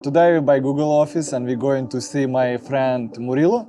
Today we're by Google office and we're going to see my friend Murilo.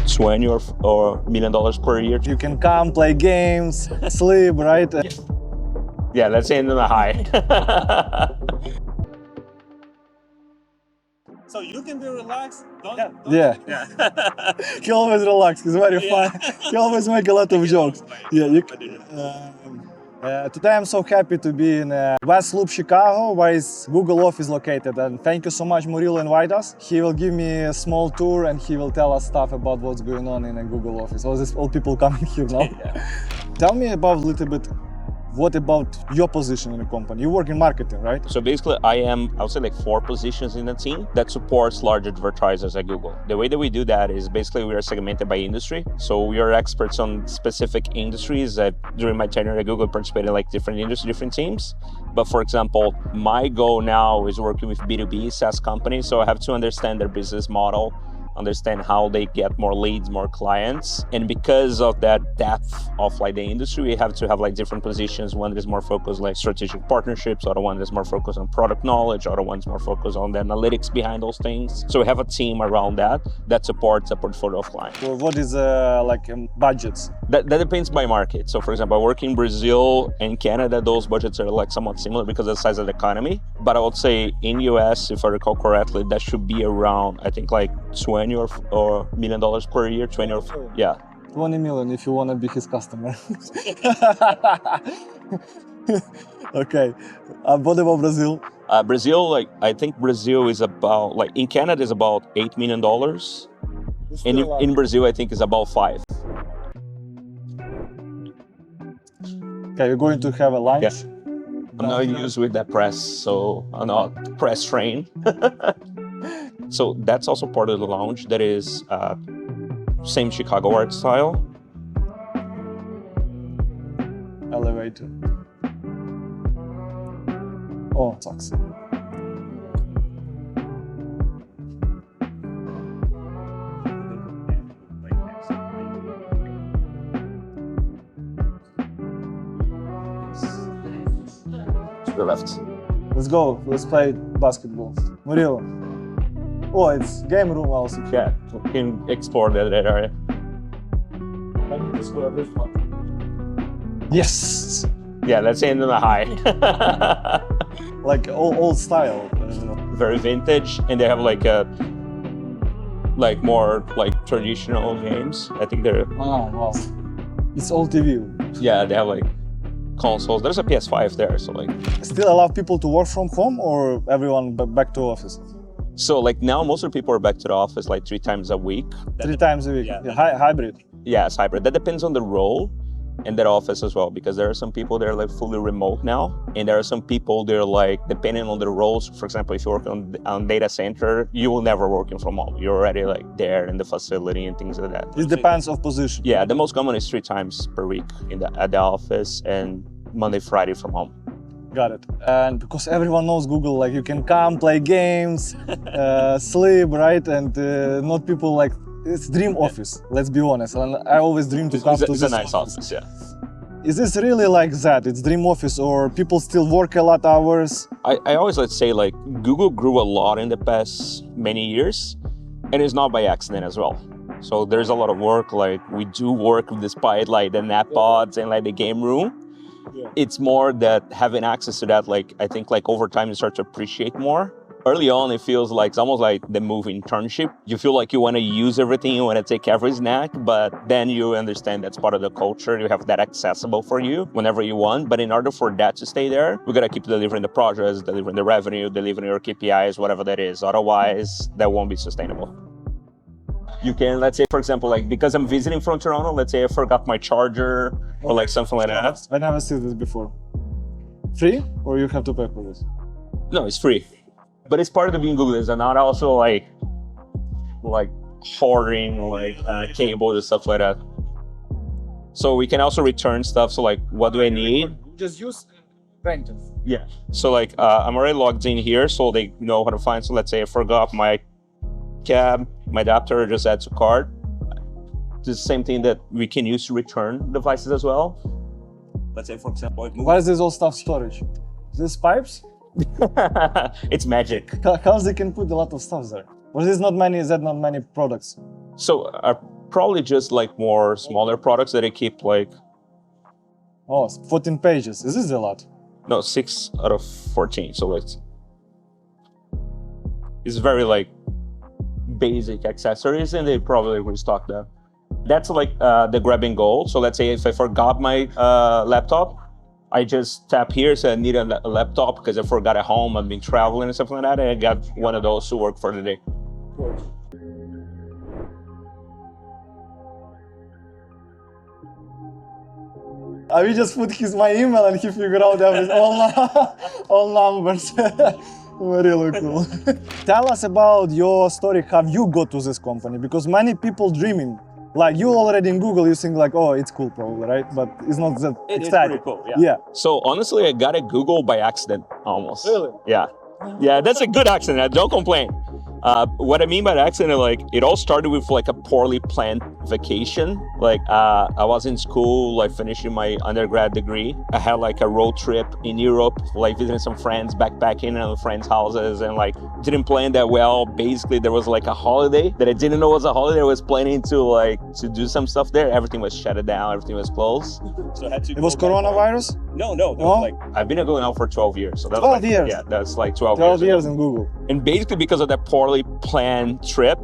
$20 or $1 million per year. You can come, play games, sleep, right? Yeah, let's say in the high. So you can be relaxed. Yeah. He always relax. He's very fun. He always make a lot of jokes. Yeah. Today I'm so happy to be in West Loop, Chicago, where is Google office located. And thank you so much, Murilo, invite us. He will give me a small tour and he will tell us stuff about what's going on in a Google office. All people coming here now. Yeah. Tell me about a little bit. What about your position in the company? You work in marketing, right? So basically, I would say like 4 positions in the team that supports large advertisers at Google. The way that we do that is basically we are segmented by industry. So we are experts on specific industries that during my tenure at Google participated in like different industries, different teams. But for example, my goal now is working with B2B SaaS companies. So I have to understand their business model, understand how they get more leads, more clients. And because of that depth of like the industry, we have to have like different positions. One that is more focused like strategic partnerships, other one that's more focused on product knowledge, other one's more focused on the analytics behind those things. So we have a team around that supports a portfolio of clients. Or what is budgets? That depends by market. So for example, I work in Brazil and Canada, those budgets are like somewhat similar because of the size of the economy. But I would say in US, if I recall correctly, that should be around, I think like 20 or $1 million per year, 20 or, yeah. 20 million if you want to be his customer. Okay. What about Brazil? Brazil, like, I think Brazil is about, like, in Canada is about $8 million. And in Brazil, I think is about 5. Okay, we're going to have a lunch. Yeah. I'm not used with that press, so I'm not press trained. So that's also part of the lounge. That is same Chicago art style. Elevator. Oh, sucks. To the left. Let's go. Let's play basketball. Murilo. Oh, it's game room also. Yeah, we can explore that area. Yes. Yeah, let's say in the high. Like old style. Very vintage, and they have like more like traditional games. I think they're Oh wow. It's old TV. yeah, they have like consoles. There's a PS5 there, so like Still allow people to work from home or everyone back to office? so like now most of the people are back to the office like 3 times a week. 3 times a week. Yeah. Hybrid. Yeah, it's hybrid. That depends on the role and that office as well, because there are some people that are like fully remote now, and there are some people that are like depending on the roles. For example, if you work on data center, you will never working from home. You're already like there in the facility and things like that. It depends of position. Yeah, the most common is 3 times per week at the office and Monday, Friday from home. Got it. And because everyone knows Google, like you can come, play games, sleep, right? And not people like, it's dream office, let's be honest. And I always dream to come to It's this a nice office, yeah. Is this really like that? It's dream office or people still work a lot hours? I always like to say like Google grew a lot in the past many years, and it's not by accident as well. So there's a lot of work, like we do work despite like the nap pods and like the game room. Yeah. It's more that having access to that, like I think like over time you start to appreciate more. Early on, it feels like it's almost like the move internship. You feel like you want to use everything, you want to take every snack, but then you understand that's part of the culture. You have that accessible for you whenever you want. But in order for that to stay there, we got to keep delivering the projects, delivering the revenue, delivering your KPIs, whatever that is. Otherwise, that won't be sustainable. You can, let's say, for example, like because I'm visiting from Toronto, let's say I forgot my charger or like something like that. I never seen this before. Free or you have to pay for this? No, it's free. But it's part of the being Google. It's not also like hoarding like cables and stuff like that. So we can also return stuff. So like, what do I need? Just use rentals. Yeah. So like, I'm already logged in here, so they know how to find. So let's say I forgot my cab, my adapter, just add to cart. the same thing that we can use to return devices as well. let's say, for example, it Why is this all stuff storage? Is this pipes? it's magic. How they can put a lot of stuff there? Or is not many products? So probably just like more smaller products that I keep like, Oh, 14 pages. Is this a lot? no, 6 out of 14. So it's very like basic accessories, and they probably restock that. That's like the grab and go. So let's say if I forgot my laptop, I just tap here, say I need a laptop because I forgot at home, I've been traveling and something like that, and I got one of those to work for the day. I will just put my email and he figured out everything, all numbers. Really cool. Tell us about your story, how you got to this company, because many people dreaming. Like you already in Google, you think like, oh, it's cool probably, right? But it's not that exciting. Pretty cool, yeah. Yeah. So honestly, I got at Google by accident, almost. Really? Yeah. Yeah, that's a good accident. I don't complain. What I mean by accident, like it all started with like a poorly planned vacation. Like I was in school, like finishing my undergrad degree. I had like a road trip in Europe, like visiting some friends, backpacking at friends' houses, and like didn't plan that well. Basically, there was like a holiday that I didn't know was a holiday. I was planning to do some stuff there. Everything was shut down. Everything was closed. So I had to. It was coronavirus? No. No? I've been going out for 12 years. So that's 12 years? Yeah, that's like 12 years in Google. And basically because of that poorly planned trip,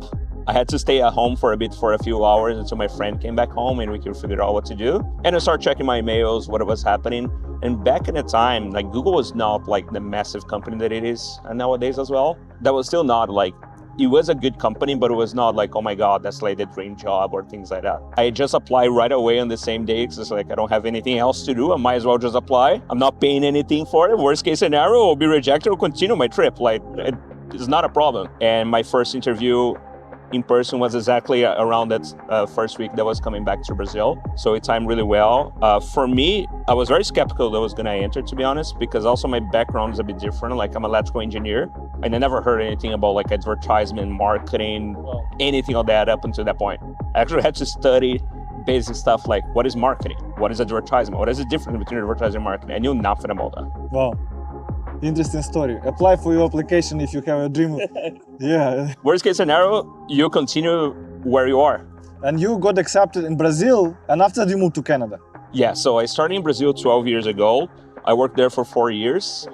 I had to stay at home for a few hours until my friend came back home and we could figure out what to do. And I started checking my emails, what was happening. And back in the time, like Google was not like the massive company that it is nowadays as well. That was still not like, it was a good company, but it was not like, oh my God, that's like the dream job or things like that. I just applied right away on the same day because it's like, I don't have anything else to do. I might as well just apply. I'm not paying anything for it. Worst case scenario, I'll be rejected or continue my trip. Like, it's not a problem. And my first interview in person was exactly around that first week that I was coming back to Brazil. So it timed really well. For me, I was very skeptical that I was gonna enter, to be honest, because also my background is a bit different. Like I'm an electrical engineer, and I never heard anything about like advertisement, marketing, anything of that up until that point. I actually had to study basic stuff like what is marketing? What is advertisement? What is the difference between advertising and marketing? I knew nothing about that. Wow. Interesting story. Apply for your application if you have a dream. Yeah. Worst case scenario, you continue where you are. And you got accepted in Brazil, and after you moved to Canada. Yeah, so I started in Brazil 12 years ago. I worked there for 4 years.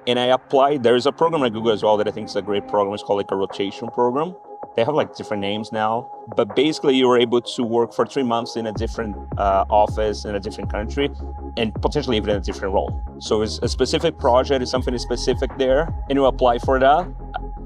And I applied, there's a program at Google as well that I think is a great program. It's called like a rotation program. They have like different names now, but basically you were able to work for 3 months in a different office in a different country and potentially even in a different role. So it's a specific project, it's something specific there, and you apply for that.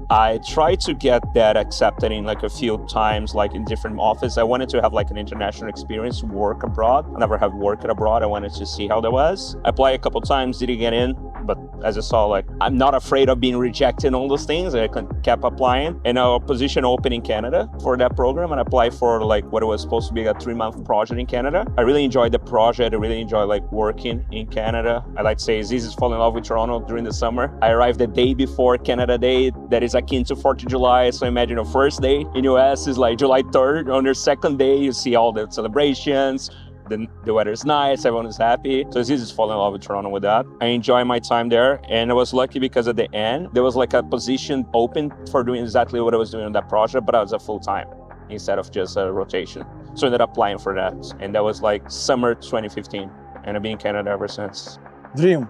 I tried to get that accepted in like a few times, like in different offices. I wanted to have like an international experience, work abroad. I never have worked abroad. I wanted to see how that was. I applied a couple times, didn't get in, but as I saw, like I'm not afraid of being rejected on those things. I kept applying, and a position open in Canada for that program, and I applied for like what it was supposed to be a 3-month project in Canada. I really enjoyed the project. I really enjoyed like working in Canada. I like to say it's easy to fall in love with Toronto during the summer. I arrived the day before Canada Day. That is akin to 4th of July. So imagine the first day in US is like July 3rd. On your second day, you see all the celebrations. The weather is nice, everyone is happy. So it's easy to fall in love with Toronto with that. I enjoy my time there. And I was lucky because at the end, there was like a position open for doing exactly what I was doing on that project, but I was a full-time instead of just a rotation. So I ended up applying for that. And that was like summer 2015. And I've been in Canada ever since. Dream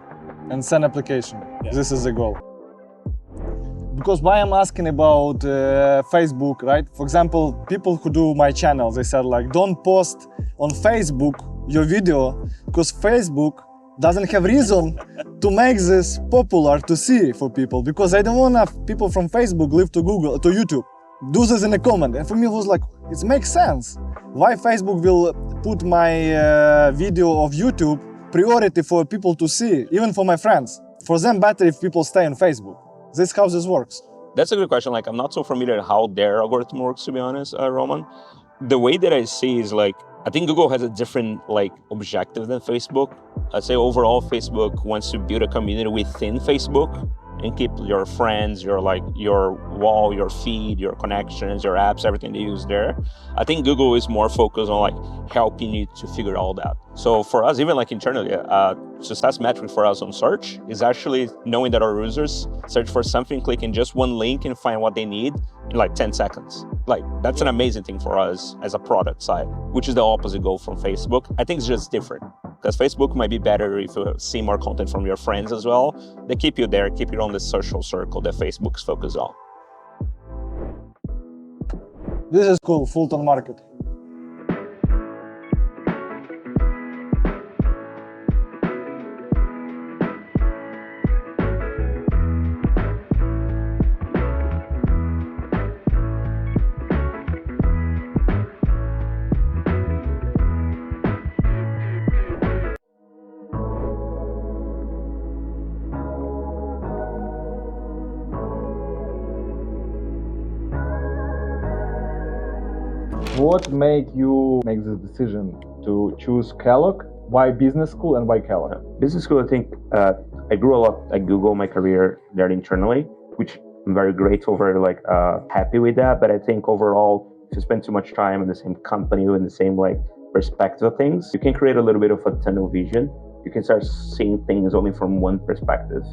and send application. Yeah. This is the goal. Because why I'm asking about Facebook, right? For example, people who do my channel, they said like, don't post on Facebook your video because Facebook doesn't have reason to make this popular to see for people, because I don't want people from Facebook live to Google, to YouTube. Do this in a comment. And for me, it was like, it makes sense. Why Facebook will put my video of YouTube priority for people to see, even for my friends. For them, better if people stay on Facebook. This is how this works. That's a good question. Like, I'm not so familiar how their algorithm works, to be honest, Roman. The way that I see is like, I think Google has a different like objective than Facebook. I'd say overall, Facebook wants to build a community within Facebook. and keep your friends, your wall, your feed, your connections, your apps, everything they use there. I think Google is more focused on like helping you to figure all that. So for us, even like internally, success metric for us on search is actually knowing that our users search for something, clicking just one link and find what they need in like 10 seconds. Like that's an amazing thing for us as a product side, which is the opposite goal from Facebook. I think it's just different because Facebook might be better if you see more content from your friends as well. They keep you there, keep you on the social circle that Facebook's focused on. This is cool, Fulton Market. What made you make this decision to choose Kellogg? Why business school and why Kellogg? Business school, I think I grew a lot at Google, my career there internally, which I'm very grateful, very happy with that. But I think overall, if you spend too much time in the same company with the same perspective of things, you can create a little bit of a tunnel vision. You can start seeing things only from one perspective.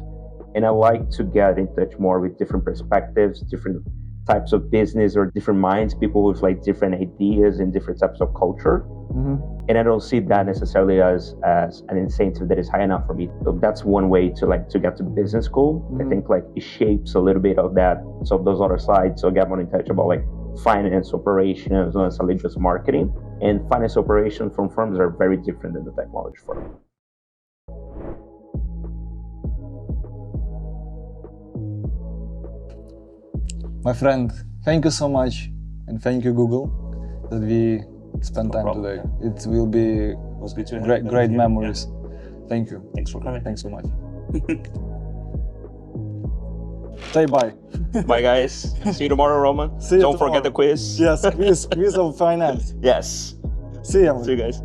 And I like to get in touch more with different perspectives, different types of business or different minds, people with different ideas and different types of culture. Mm-hmm. And I don't see that necessarily as an incentive that is high enough for me. So that's one way to get to business school. Mm-hmm. I think it shapes a little bit of that. So those other sides, so get more in touch about finance operations, not necessarily just marketing. And finance operations from firms are very different than the technology firm. My friend, thank you so much, and thank you, Google, that we spent time today. It will be great memories. Yeah. Thank you. Thanks for coming. Thanks so much. Say bye. Bye, guys. See you tomorrow, Roman. See you Don't tomorrow. Forget the quiz. Yes, quiz of finance. Yes. See you. See you guys.